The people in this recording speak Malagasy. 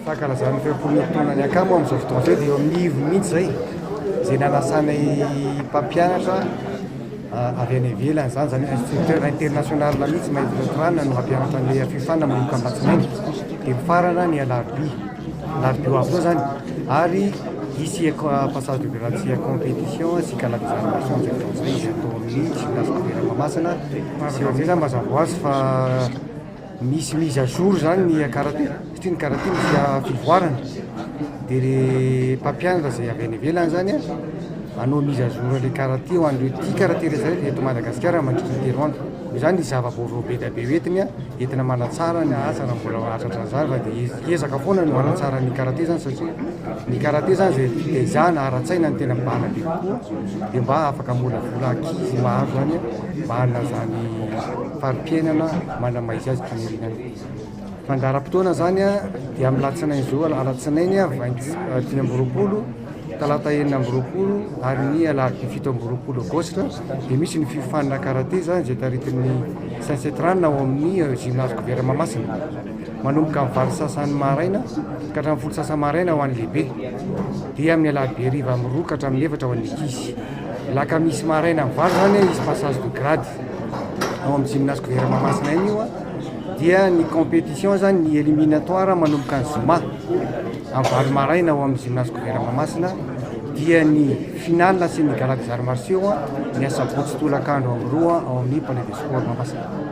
fahakalazan'ny feom-pon'olon-taonany akamo amin'izao fotoana zay dia eo amin'ny ivo mihitsy zay zay nanasanay mpampianatra avy any ivelany zany zany instructeur international mihitsy maître no hampianatra ny fifana manomboka Ambatsinainy dia mifarana ny alarobia ho avy zany ary ici passage de grade ici compétition ainsi qu'à la désarmation zay fotoana zay atao amin'ny gymnase Vera Mahamasina sy ohatr'izay zany mazava ho azy fa misy mise à jour zany ny karaté satria ny karaté misy fivoarana dia le mpampianatra zay avy any ivelany zany anao mise à jour le karaté ho an'ireo tia karaté rehetrarehetra eto Madagasikara mandritra ny telo andro io zany zava-baovao be da be hoentina entina manatsara ny asa raha mbola atratra zany fa dia ezaka foana no manatsara ny karaté zany satria ny karaté zany zay tezaina ara-tsaina ny tena mibahana be kokoa dia mba afaka molavola ankizy maro zany mba hanana zany farim-piainana manamaizy azy tonirinany fandaharam-potoana zany dia amin'ny alatsinainy zao alatsinainy 25 talata 9 ary ny alarobia 17 aogositra dia misy ny fifanana karaté zany zay taritin'ny Saint-Setran ao amin'ny gymnase Vera Mahamasina manomboka amin'ny valo sasany maraina ka hatramin'ny folo sasany maraina ho an'ny lehibe dia amin'ny alarobia hariva amin'ny 2 ka hatramin'ny 4 ho an'ny ankizy lakamisy maraina amin'ny valo zany izy passage de grade ao amin'ny gymnase Vera Mahamasina iny io dia ny compétition zany ny éliminatoire manomboka ny zoma amin'ny valo maraina ao amin'ny gymnase Vera Mahamasina dia ny finale sy ny gala des arts martiaux ny asabotsy tolakandro amin'ny 2 ao amin'ny palais des sports Mahamasina.